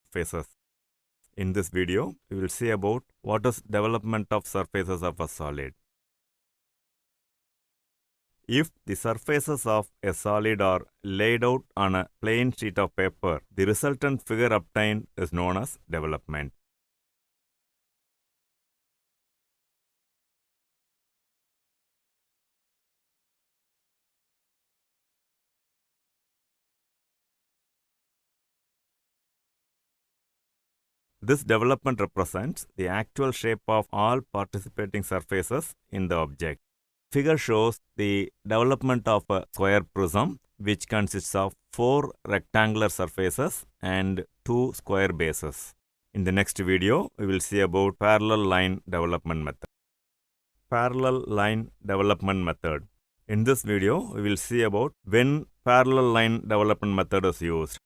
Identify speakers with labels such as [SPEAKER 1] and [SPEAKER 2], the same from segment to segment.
[SPEAKER 1] surfaces. In this video, we will see about what is development of surfaces of a solid. If the surfaces of a solid are laid out on a plain sheet of paper, the resultant figure obtained is known as development. This development represents the actual shape of all participating surfaces in the object. Figure shows the development of a square prism which consists of 4 rectangular surfaces and 2 square bases. In the next video, we will see about parallel line development method. Parallel line development method. In this video, we will see about when parallel line development method is used.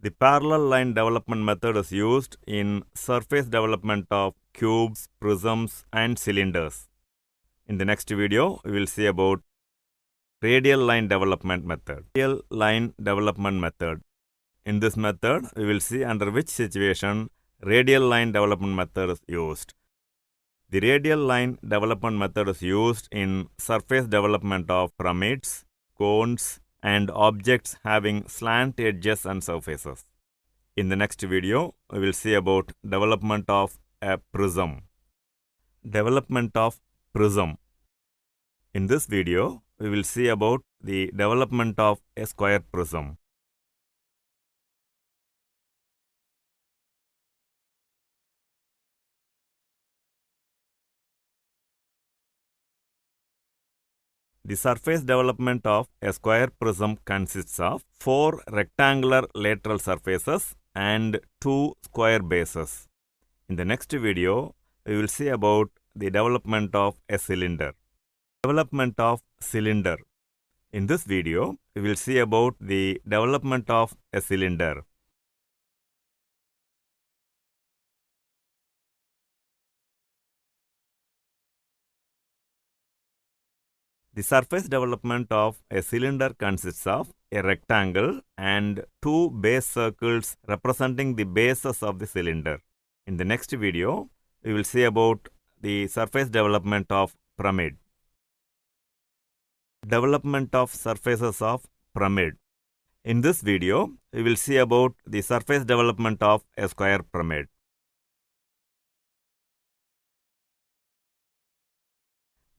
[SPEAKER 1] The parallel line development method is used in surface development of cubes, prisms, and cylinders. In the next video, we will see about radial line development method. Radial line development method. In this method, we will see under which situation radial line development method is used. The radial line development method is used in surface development of pyramids, cones, and objects having slant edges and surfaces. In the next video, we will see about development of a prism. Development of prism. In this video, we will see about the development of a square prism. The surface development of a square prism consists of 4 rectangular lateral surfaces and 2 square bases. In the next video, we will see about the development of a cylinder. Development of cylinder. In this video, we will see about the development of a cylinder. The surface development of a cylinder consists of a rectangle and 2 base circles representing the bases of the cylinder. In the next video, we will see about the surface development of pyramid. Development of surfaces of pyramid. In this video, we will see about the surface development of a square pyramid.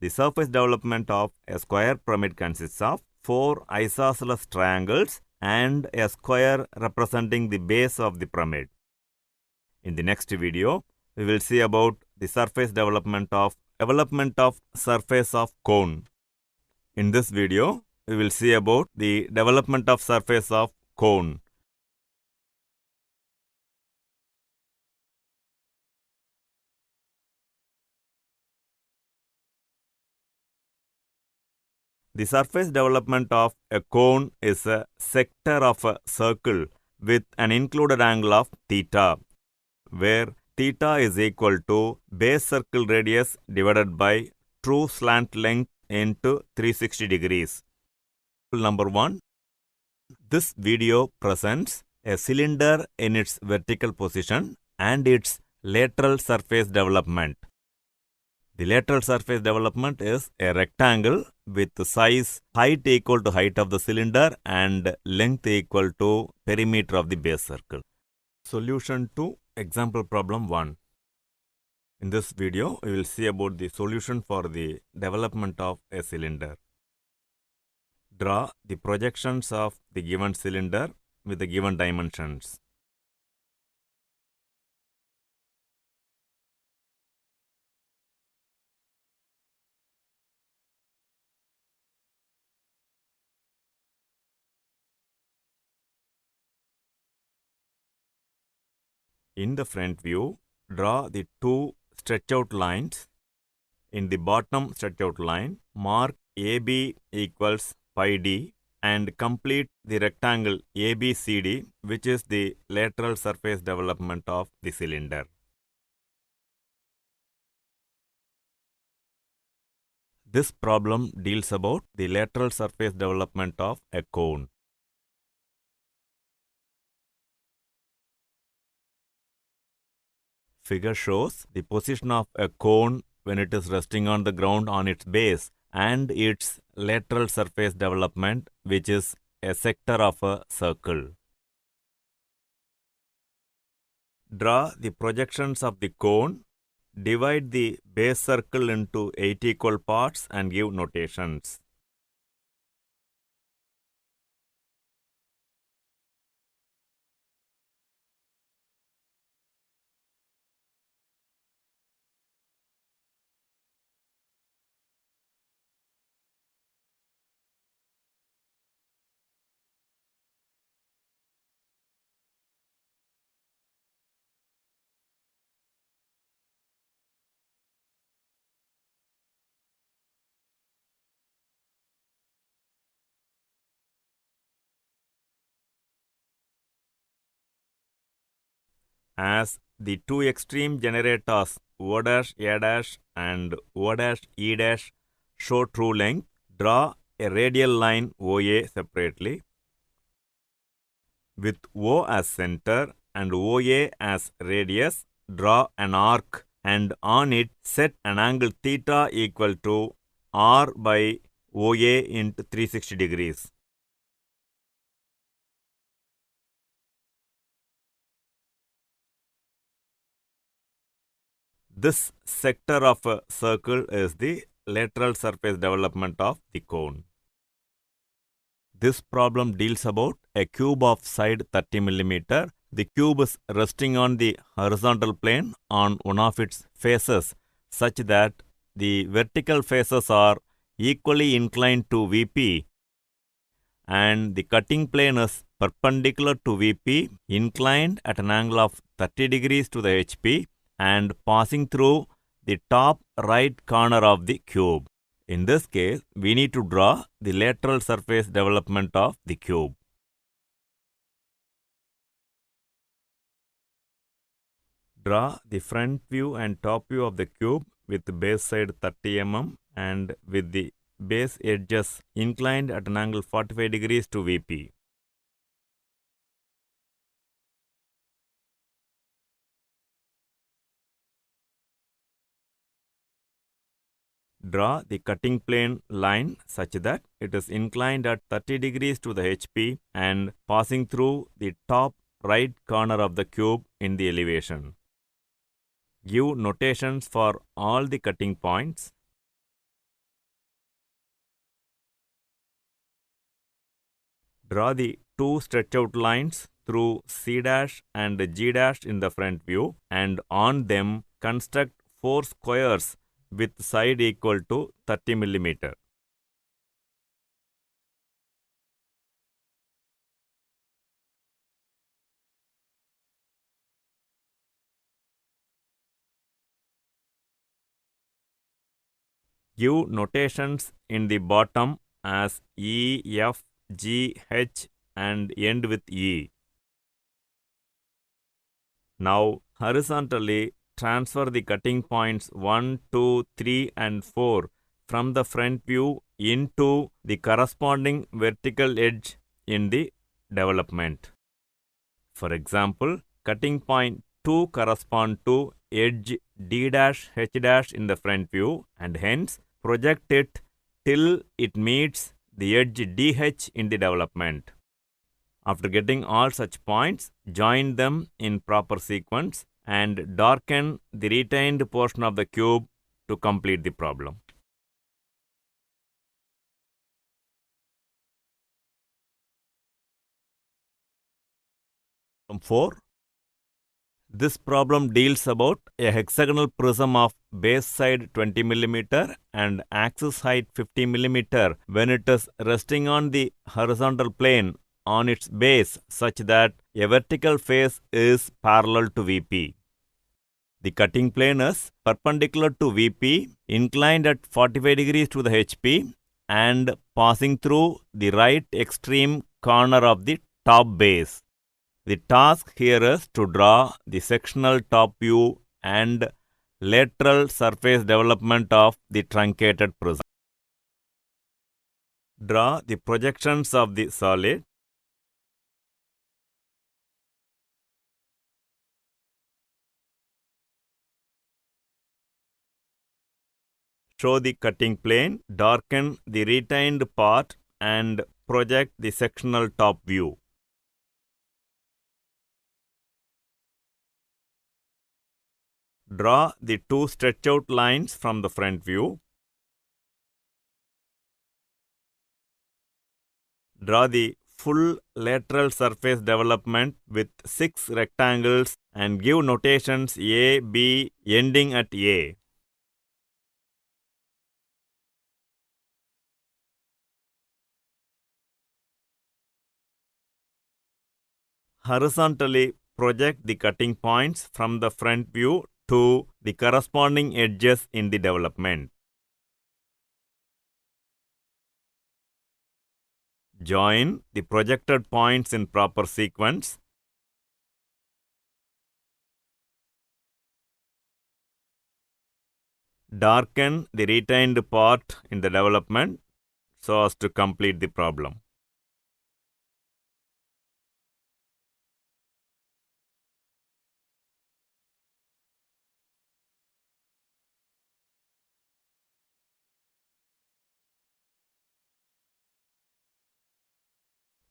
[SPEAKER 1] The surface development of a square pyramid consists of 4 isosceles triangles and a square representing the base of the pyramid. In the next video, we will see about the surface development of surface of cone. In this video, we will see about the development of surface of cone. The surface development of a cone is a sector of a circle with an included angle of theta, where theta is equal to base circle radius divided by true slant length into 360 degrees. Number 1. This video presents a cylinder in its vertical position and its lateral surface development. The lateral surface development is a rectangle with size height equal to height of the cylinder and length equal to perimeter of the base circle. Solution to example problem 1. In this video, we will see about the solution for the development of a cylinder. Draw the projections of the given cylinder with the given dimensions. In the front view, draw the 2 stretch out lines. In the bottom stretch out line, mark AB equals pi d and complete the rectangle ABCD, which is the lateral surface development of the cylinder. This problem deals about the lateral surface development of a cone. Figure shows the position of a cone when it is resting on the ground on its base and its lateral surface development, which is a sector of a circle. Draw the projections of the cone. Divide the base circle into 8 equal parts and give notations. As the two extreme generators O', A' and O', E' show true length, draw a radial line OA separately. With O as center and OA as radius, draw an arc and on it set an angle theta equal to R by OA into 360 degrees. This sector of a circle is the lateral surface development of the cone. This problem deals about a cube of side 30 mm. The cube is resting on the horizontal plane on one of its faces such that the vertical faces are equally inclined to VP and the cutting plane is perpendicular to VP, inclined at an angle of 30 degrees to the HP and passing through the top right corner of the cube. In this case, we need to draw the lateral surface development of the cube. Draw the front view and top view of the cube with base side 30 mm and with the base edges inclined at an angle 45 degrees to VP. Draw the cutting plane line such that it is inclined at 30 degrees to the HP and passing through the top right corner of the cube in the elevation. Give notations for all the cutting points. Draw the two stretch out lines through C' and G' in the front view and on them construct 4 squares with side equal to 30 mm. Give notations in the bottom as E, F, G, H and end with E. Now horizontally transfer the cutting points 1, 2, 3 and 4 from the front view into the corresponding vertical edge in the development. For example, cutting point 2 correspond to edge D', H' in the front view and hence project it till it meets the edge DH in the development. After getting all such points, join them in proper sequence and darken the retained portion of the cube to complete the problem. Problem 4. This problem deals about a hexagonal prism of base side 20 mm and axis height 50 mm when it is resting on the horizontal plane on its base such that a vertical face is parallel to VP. The cutting plane is perpendicular to VP, inclined at 45 degrees to the HP and passing through the right extreme corner of the top base. The task here is to draw the sectional top view and lateral surface development of the truncated prism. Draw the projections of the solid. Show the cutting plane, darken the retained part and project the sectional top view. Draw the two stretch-out lines from the front view. Draw the full lateral surface development with 6 rectangles and give notations A, B ending at A. Horizontally project the cutting points from the front view to the corresponding edges in the development. Join the projected points in proper sequence. Darken the retained part in the development so as to complete the problem.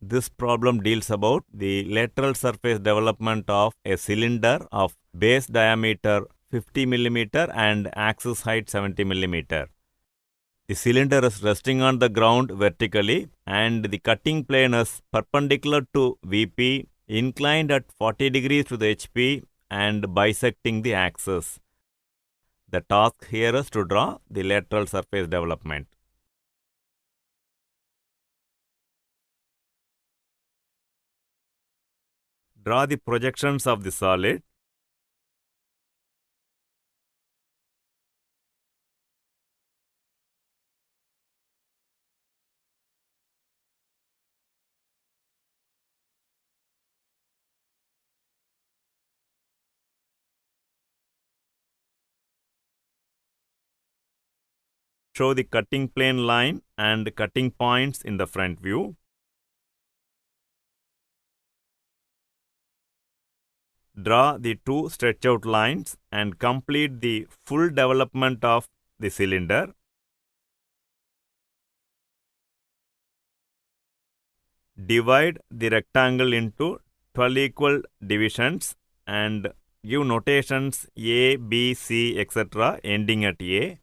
[SPEAKER 1] This problem deals about the lateral surface development of a cylinder of base diameter 50 mm and axis height 70 mm. The cylinder is resting on the ground vertically and the cutting plane is perpendicular to VP, inclined at 40 degrees to the HP and bisecting the axis. The task here is to draw the lateral surface development. Draw the projections of the solid. Show the cutting plane line and cutting points in the front view. Draw the two stretch-out lines and complete the full development of the cylinder. Divide the rectangle into 12 equal divisions and give notations A, B, C, etc. ending at A.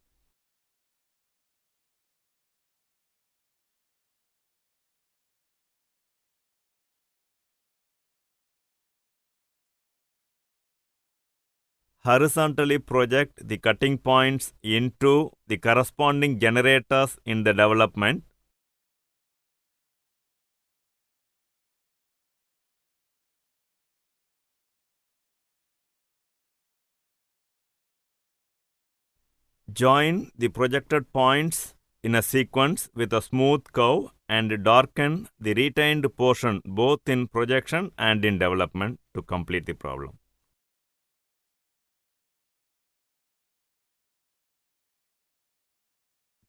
[SPEAKER 1] Horizontally project the cutting points into the corresponding generators in the development. Join the projected points in a sequence with a smooth curve and darken the retained portion both in projection and in development to complete the problem.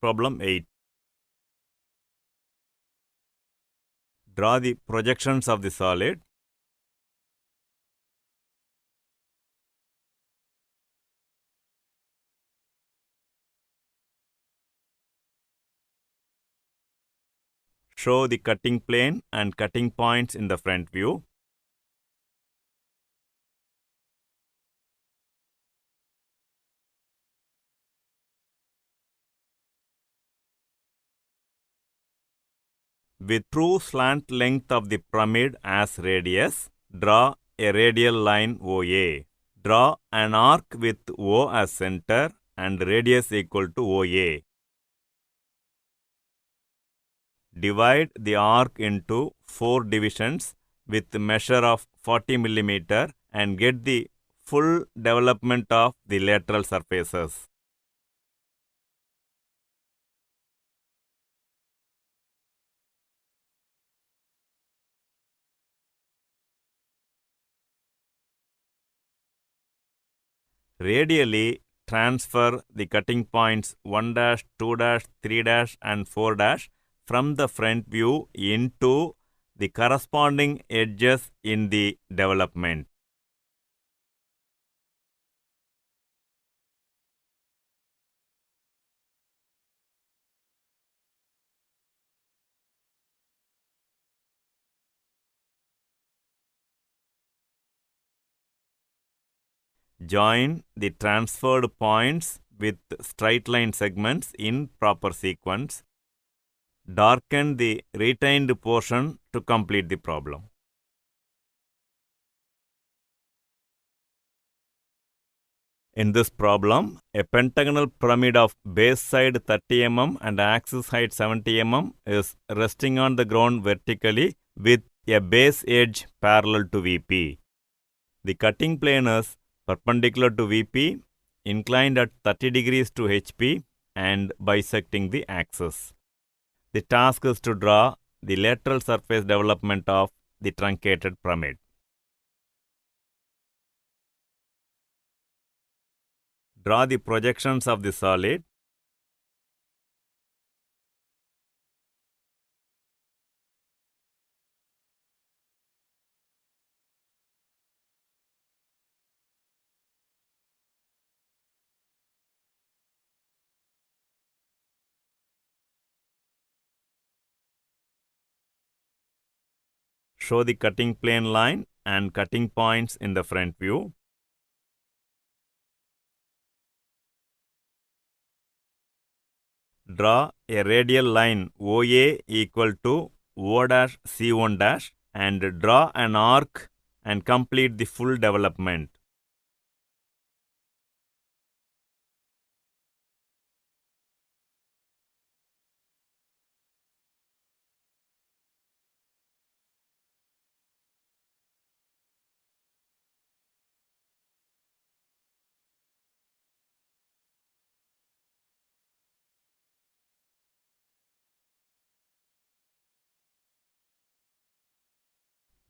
[SPEAKER 1] Problem 8. Draw the projections of the solid. Show the cutting plane and cutting points in the front view. With true slant length of the pyramid as radius, draw a radial line OA. Draw an arc with O as center and radius equal to OA. Divide the arc into 4 divisions with measure of 40 mm and get the full development of the lateral surfaces. Radially transfer the cutting points 1 dash, 2 dash, 3 dash and 4 dash from the front view into the corresponding edges in the development. Join the transferred points with straight line segments in proper sequence. Darken the retained portion to complete the problem. In this problem, a pentagonal pyramid of base side 30 mm and axis height 70 mm is resting on the ground vertically with a base edge parallel to VP. The cutting plane is perpendicular to VP, inclined at 30 degrees to HP and bisecting the axis. The task is to draw the lateral surface development of the truncated pyramid. Draw the projections of the solid. Show the cutting plane line and cutting points in the front view. Draw a radial line OA equal to O''C1' and draw an arc and complete the full development.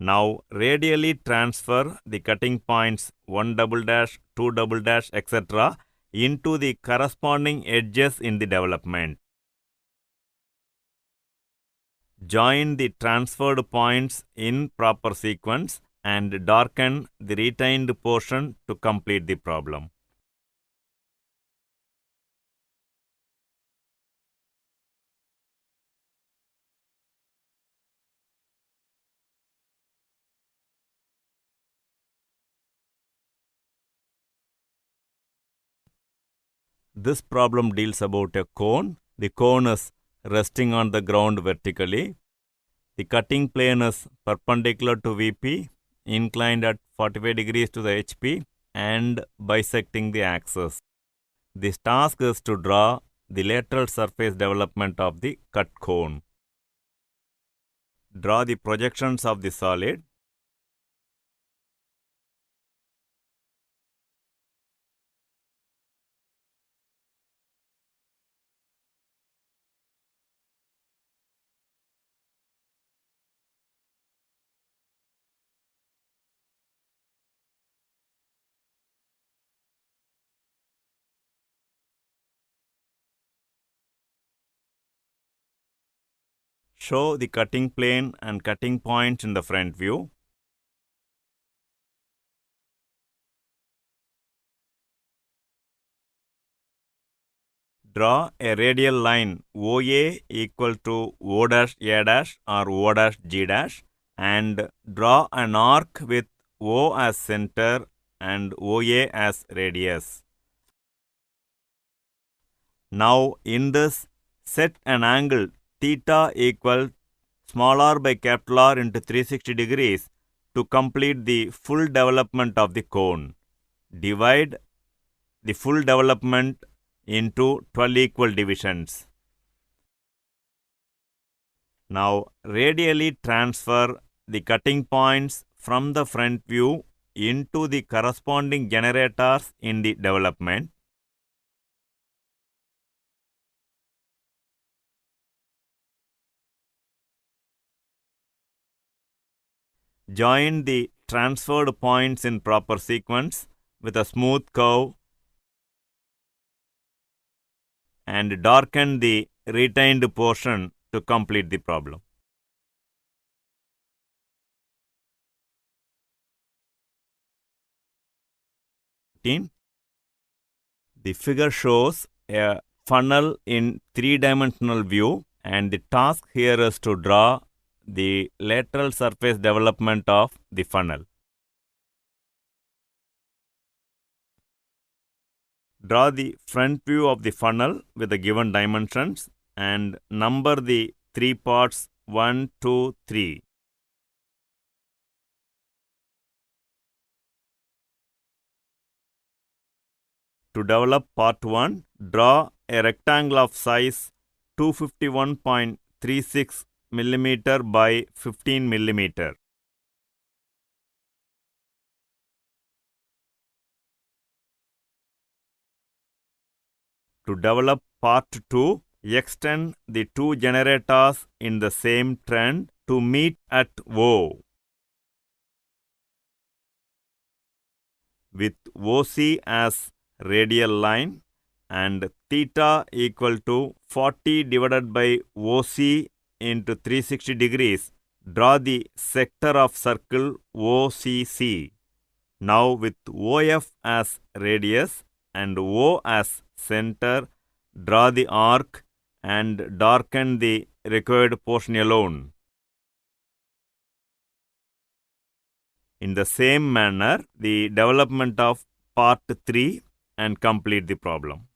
[SPEAKER 1] Now radially transfer the cutting points 1 double dash, 2 double dash, etc. into the corresponding edges in the development. Join the transferred points in proper sequence and darken the retained portion to complete the problem. This problem deals about a cone. The cone is resting on the ground vertically. The cutting plane is perpendicular to VP, inclined at 45 degrees to the HP and bisecting the axis. This task is to draw the lateral surface development of the cut cone. Draw the projections of the solid. Show the cutting plane and cutting points in the front view. Draw a radial line OA equal to O''A' or O''G' and draw an arc with O as center and OA as radius. Now in this, set an angle theta equal small r by capital R into 360 degrees to complete the full development of the cone. Divide the full development into 12 equal divisions. Now radially transfer the cutting points from the front view into the corresponding generators in the development. Join the transferred points in proper sequence with a smooth curve and darken the retained portion to complete the problem. The figure shows a funnel in three-dimensional view, and the task here is to draw the lateral surface development of the funnel. Draw the front view of the funnel with the given dimensions and number the 3 parts 1, 2, 3. To develop part 1, draw a rectangle of size 251.36 mm by 15 mm. To develop part 2, extend the two generators in the same trend to meet at O. With OC as radial line and theta equal to 40 divided by OC into 360 degrees, draw the sector of circle OCC. Now with OF as radius and O as center, draw the arc and darken the required portion alone. In the same manner, the development of part 3 and complete the problem.